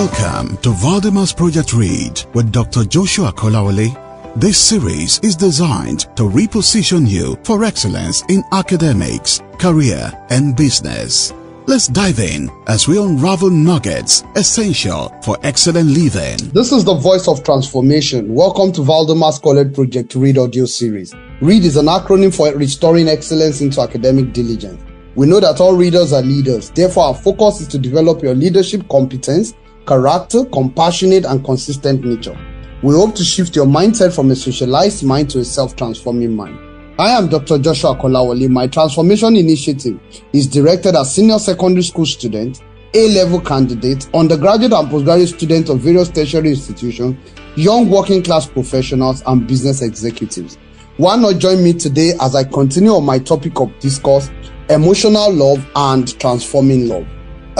Welcome to Valdymas Project Read with Dr. Joshua Kolawole. This series is designed to reposition you for excellence in academics, career, and business. Let's dive in as we unravel nuggets essential for excellent living. This is the voice of transformation. Welcome to Valdymas College Project Read audio series. READ is an acronym for Restoring Excellence into Academic Diligence. We know that all readers are leaders. Therefore, our focus is to develop your leadership competence, character, compassionate, and consistent nature. We hope to shift your mindset from a socialized mind to a self-transforming mind. I am Dr. Joshua Kolawole. My transformation initiative is directed at senior secondary school students, A-level candidates, undergraduate and postgraduate students of various tertiary institutions, young working class professionals, and business executives. Why not join me today as I continue on my topic of discourse, emotional love and transforming love.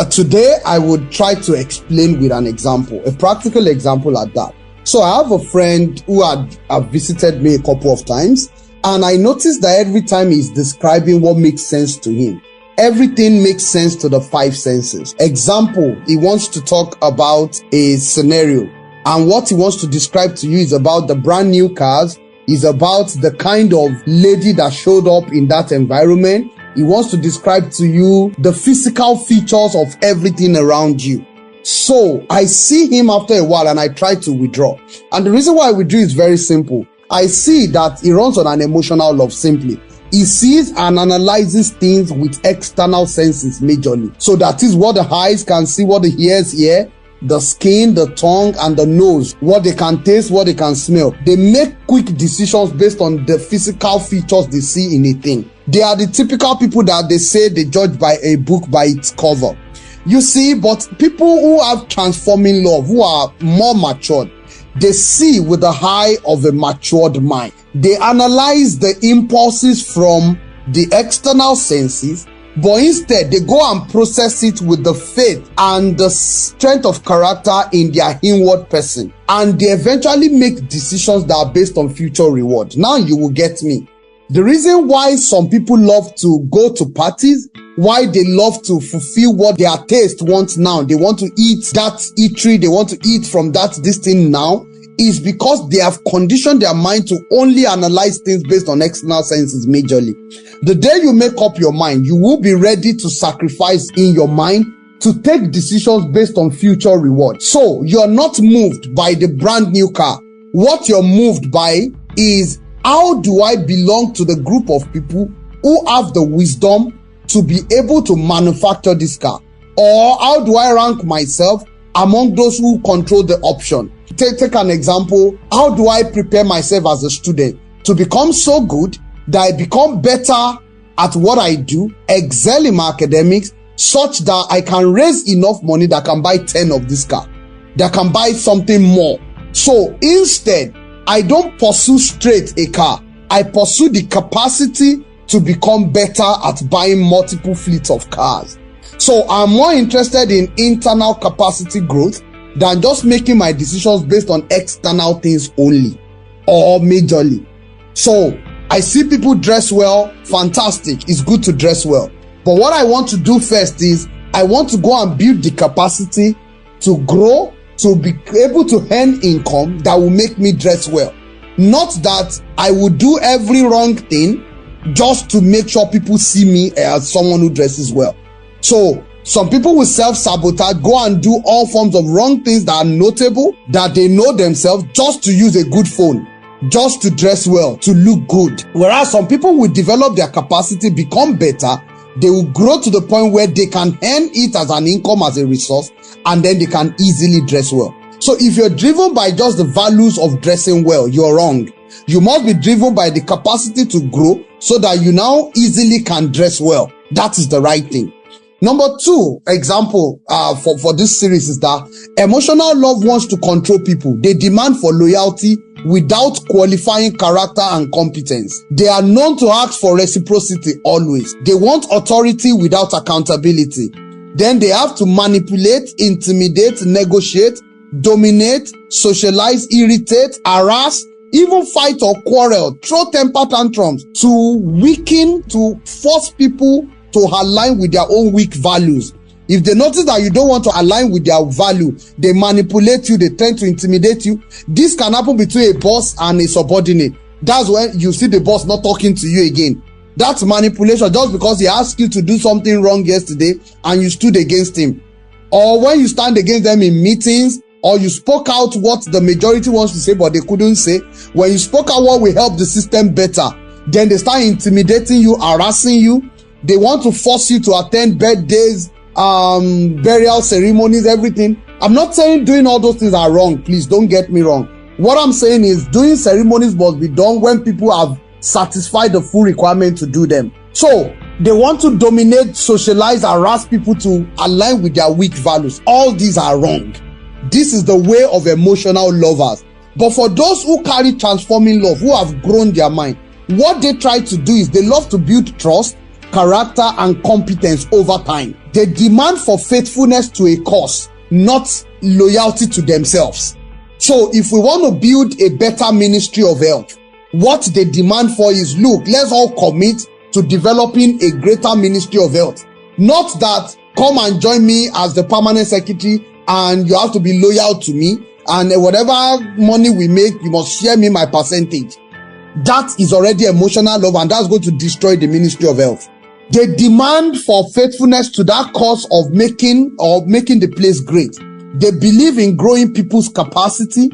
Today, I would try to explain with an example, a practical example at that. So I have a friend who had visited me a couple of times, and I noticed that every time he's describing what makes sense to him, everything makes sense to the five senses. Example, he wants to talk about a scenario, and what he wants to describe to you is about the brand new cars, is about the kind of lady that showed up in that environment. He wants to describe to you the physical features of everything around you. So I see him after a while and I try to withdraw. And the reason why I withdraw is very simple. I see that he runs on an emotional love simply. He sees and analyzes things with external senses majorly. So that is what the eyes can see, what the ears hear, the skin, the tongue, and the nose, what they can taste, what they can smell. They make quick decisions based on the physical features they see in a thing. They are the typical people that they say they judge by a book by its cover. You see, but people who have transforming love, who are more matured, they see with the eye of a matured mind. They analyze the impulses from the external senses, but instead they go and process it with the faith and the strength of character in their inward person. And they eventually make decisions that are based on future reward. Now you will get me. The reason why some people love to go to parties, why they love to fulfill what their taste wants now, they want to eat that eatery, they want to eat from this thing now, is because they have conditioned their mind to only analyze things based on external senses majorly. The day you make up your mind, you will be ready to sacrifice in your mind to take decisions based on future reward. So you're not moved by the brand new car. What you're moved by is, how do I belong to the group of people who have the wisdom to be able to manufacture this car? Or how do I rank myself among those who control the option? Take an example. How do I prepare myself as a student to become so good that I become better at what I do, excel in my academics, such that I can raise enough money that can buy 10 of this car, that can buy something more? So instead, I don't pursue straight a car. I pursue the capacity to become better at buying multiple fleets of cars. So I'm more interested in internal capacity growth than just making my decisions based on external things only or majorly. So I see people dress well, fantastic, it's good to dress well. But what I want to do first is I want to go and build the capacity to grow, to be able to earn income that will make me dress well. Not that I will do every wrong thing just to make sure people see me as someone who dresses well. So some people will self-sabotage, go and do all forms of wrong things that are notable, that they know themselves, just to use a good phone, just to dress well, to look good. Whereas some people will develop their capacity, become better, they will grow to the point where they can earn it as an income, as a resource, and then they can easily dress well. So if you're driven by just the values of dressing well, you're wrong. You must be driven by the capacity to grow so that you now easily can dress well. That is the right thing. Number two example for this series is that emotional love wants to control people. They demand for loyalty without qualifying character and competence. They are known to ask for reciprocity always. They want authority without accountability. Then they have to manipulate, intimidate, negotiate, dominate, socialize, irritate, harass, even fight or quarrel, throw temper tantrums to weaken, to force people to align with their own weak values. If they notice that you don't want to align with their value, they manipulate you, they tend to intimidate you. This can happen between a boss and a subordinate. That's when you see the boss not talking to you again. That's manipulation, just because he asked you to do something wrong yesterday and you stood against him. Or when you stand against them in meetings, or you spoke out what the majority wants to say but they couldn't say. When you spoke out what will help the system better, then they start intimidating you, harassing you. They want to force you to attend birthdays, burial ceremonies, everything. I'm not saying doing all those things are wrong. Please don't get me wrong. What I'm saying is doing ceremonies must be done when people have satisfied the full requirement to do them. So they want to dominate, socialize, harass people to align with their weak values. All these are wrong. This is the way of emotional lovers. But for those who carry transforming love, who have grown their mind, what they try to do is they love to build trust, character, and competence over time. They demand for faithfulness to a cause, not loyalty to themselves. So if we want to build a better ministry of health, what they demand for is, look, let's all commit to developing a greater ministry of health. Not that come and join me as the permanent secretary and you have to be loyal to me, and whatever money we make, you must share me my percentage. That is already emotional love, and that's going to destroy the ministry of health. They demand for faithfulness to that cause of making the place great. They believe in growing people's capacity.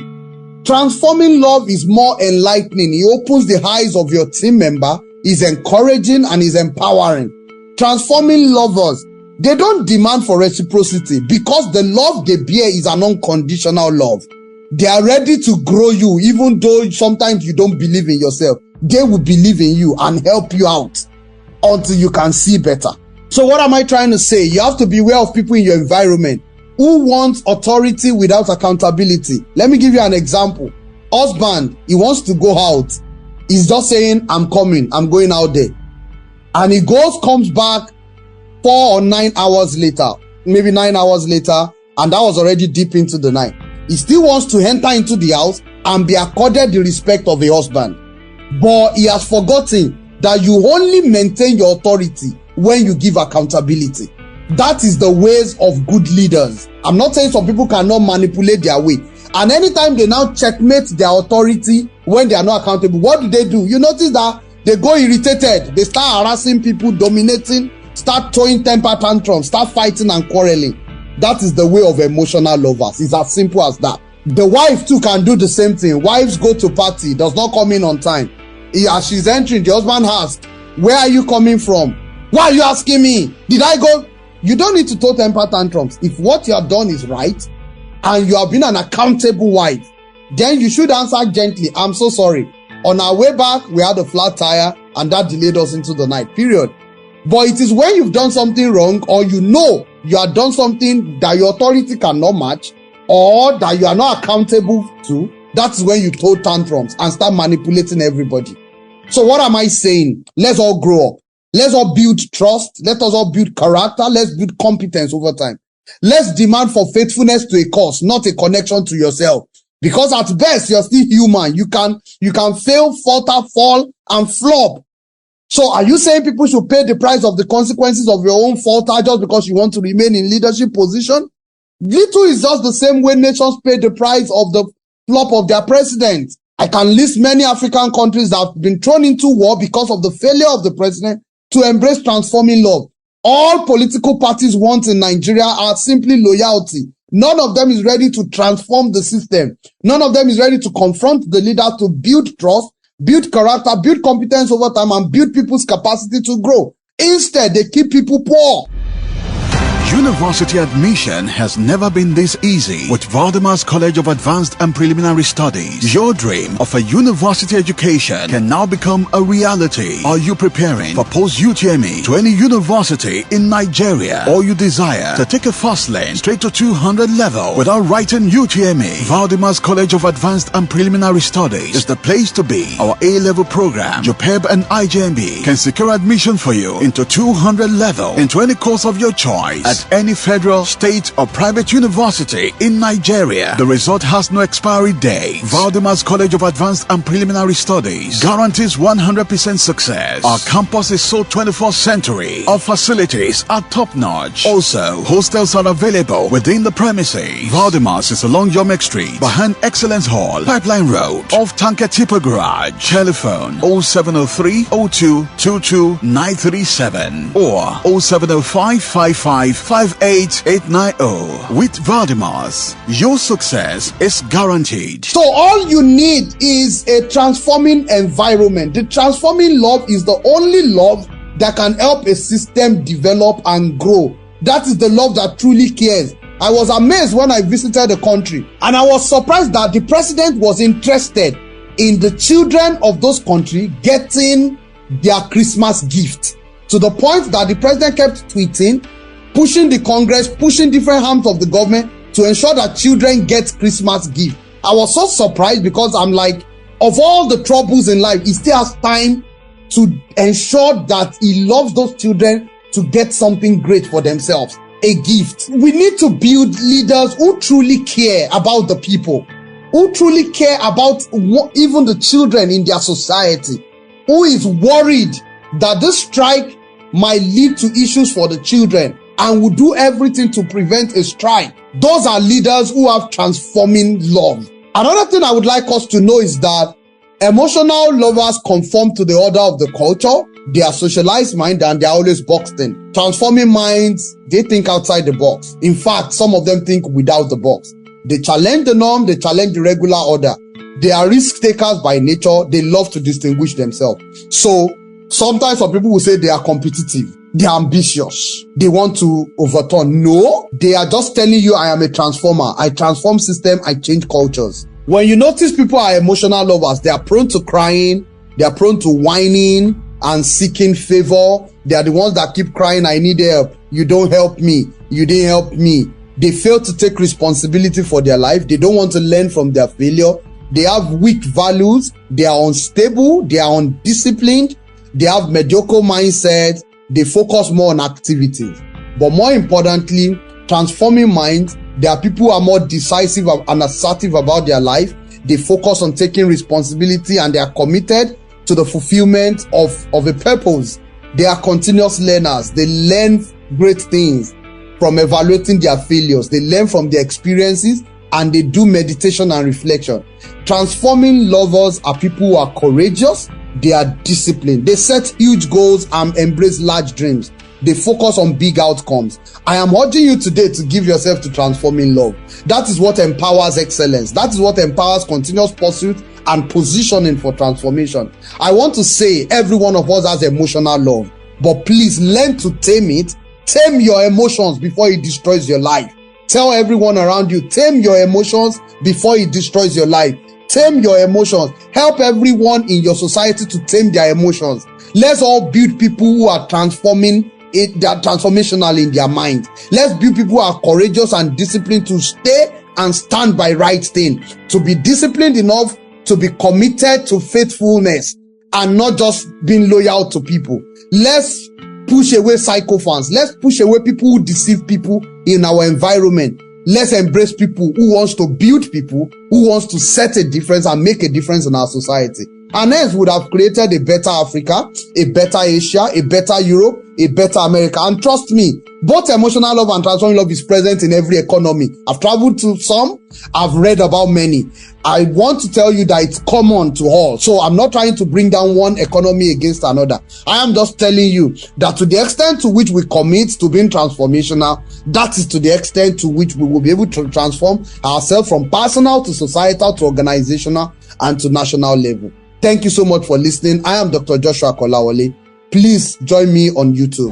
Transforming love is more enlightening. It opens the eyes of your team member, is encouraging, and is empowering. Transforming lovers, they don't demand for reciprocity because the love they bear is an unconditional love. They are ready to grow you, even though sometimes you don't believe in yourself. They will believe in you and help you out until you can see better. So what am I trying to say? You have to be aware of people in your environment who want authority without accountability. Let me give you an example. Husband, he wants to go out. He's just saying, I'm coming, I'm going out there. And he comes back 4 or 9 hours later, maybe 9 hours later, and that was already deep into the night. He still wants to enter into the house and be accorded the respect of a husband. But he has forgotten that you only maintain your authority when you give accountability. That is the ways of good leaders. I'm not saying some people cannot manipulate their way. And anytime they now checkmate their authority when they are not accountable, what do? You notice that they go irritated. They start harassing people, dominating, start throwing temper tantrums, start fighting and quarreling. That is the way of emotional lovers. It's as simple as that. The wife too can do the same thing. Wives go to party, does not come in on time. As she's entering, the husband asks, where are you coming from? Why are you asking me? Did I go? You don't need to throw temper tantrums. If what you have done is right and you have been an accountable wife, then you should answer gently, I'm so sorry. On our way back, we had a flat tire and that delayed us into the night, period. But it is when you've done something wrong, or you know you have done something that your authority cannot match, or that you are not accountable to, that's when you throw tantrums and start manipulating everybody. So what am I saying? Let's all grow up. Let's all build trust. Let us all build character. Let's build competence over time. Let's demand for faithfulness to a cause, not a connection to yourself. Because at best, you're still human. You can fail, falter, fall, and flop. So are you saying people should pay the price of the consequences of your own falter just because you want to remain in leadership position? Little is just the same way nations pay the price of the flop of their president. I can list many African countries that have been thrown into war because of the failure of the president to embrace transforming love. All political parties want in Nigeria are simply loyalty. None of them is ready to transform the system. None of them is ready to confront the leader to build trust, build character, build competence over time, and build people's capacity to grow. Instead, they keep people poor. University admission has never been this easy with Valdymas College of Advanced and Preliminary Studies. Your dream of a university education can now become a reality. Are you preparing for post-UTME to any university in Nigeria, or you desire to take a fast lane straight to 200 level without writing UTME? Valdymas College of Advanced and Preliminary Studies is the place to be. Our A-level program, JUPEB and IJMB, can secure admission for you into 200 level into any course of your choice at at any federal, state, or private university in Nigeria. The result has no expiry date. Valdymas College of Advanced and Preliminary Studies guarantees 100% success. Our campus is so 21st century. Our facilities are top-notch. Also, hostels are available within the premises. Valdymas is along Yomek Street, behind Excellence Hall, Pipeline Road, off Tanker Tipper Garage. Telephone 0703 02 22 937 or 0705 55 58890. With Valdymas, your success is guaranteed. So all you need is a transforming environment. The transforming love is the only love that can help a system develop and grow. That is the love that truly cares. I was amazed when I visited the country, and I was surprised that the president was interested in the children of those countries getting their Christmas gift, to the point that the president kept tweeting, pushing the Congress, pushing different arms of the government to ensure that children get Christmas gift. I was so surprised because I'm like, of all the troubles in life, he still has time to ensure that he loves those children to get something great for themselves, a gift. We need to build leaders who truly care about the people, who truly care about even the children in their society, who is worried that this strike might lead to issues for the children and will do everything to prevent a strike. Those are leaders who have transforming love. Another thing I would like us to know is that emotional lovers conform to the order of the culture. They are socialized mind and they are always boxed in. Transforming minds, they think outside the box. In fact, some of them think without the box. They challenge the norm, they challenge the regular order. They are risk takers by nature. They love to distinguish themselves. So sometimes some people will say they are competitive. They are ambitious. They want to overturn. No, they are just telling you, I am a transformer. I transform system. I change cultures. When you notice people are emotional lovers, they are prone to crying. They are prone to whining and seeking favor. They are the ones that keep crying, I need help. You don't help me. You didn't help me. They fail to take responsibility for their life. They don't want to learn from their failure. They have weak values. They are unstable. They are undisciplined. They have mediocre mindset. They focus more on activities. But more importantly, transforming minds, there are people who are more decisive and assertive about their life. They focus on taking responsibility and they are committed to the fulfillment of a purpose. They are continuous learners. They learn great things from evaluating their failures. They learn from their experiences and they do meditation and reflection. Transforming lovers are people who are courageous. They are disciplined. They set huge goals and embrace large dreams. They focus on big outcomes. I am urging you today to give yourself to transforming love. That is what empowers excellence. That is what empowers continuous pursuit and positioning for transformation. I want to say every one of us has emotional love, but please learn to tame it. Tame your emotions before it destroys your life. Tell everyone around you, tame your emotions before it destroys your life. Tame your emotions. Help everyone in your society to tame their emotions. Let's all build people who are transforming it, that transformational in their mind. Let's build people who are courageous and disciplined to stay and stand by right thing, to be disciplined enough to be committed to faithfulness and not just being loyal to people. Let's push away psychophants. Let's push away people who deceive people in our environment. Let's embrace people who wants to build people, who wants to set a difference and make a difference in our society. And hence would have created a better Africa, a better Asia, a better Europe, a better America. And trust me, both emotional love and transforming love is present in every economy. I've traveled to some, I've read about many. I want to tell you that it's common to all. So I'm not trying to bring down one economy against another. I am just telling you that to the extent to which we commit to being transformational, that is to the extent to which we will be able to transform ourselves from personal to societal to organizational and to national level. Thank you so much for listening. I am Dr. Joshua Kolawole. Please join me on YouTube.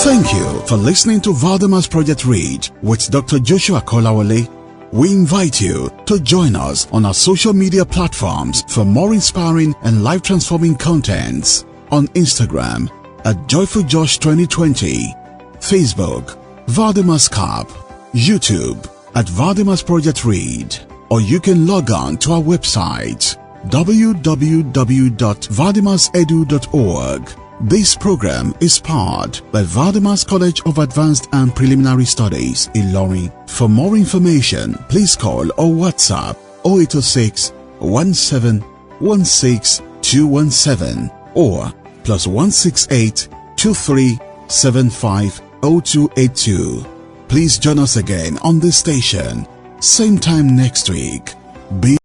Thank you for listening to Valdymas Project Read with Dr. Joshua Kolawole. We invite you to join us on our social media platforms for more inspiring and life-transforming contents. On Instagram at JoyfulJosh2020, Facebook, Valdymas Cap, YouTube at Valdymas Project Read, or you can log on to our website www.valdymasedu.org. This program is powered by Valdymas College of Advanced and Preliminary Studies, Ilorin. For more information, please call or WhatsApp 0806 1716 217 or +168 2375 0282. Please join us again on this station, same time next week. Be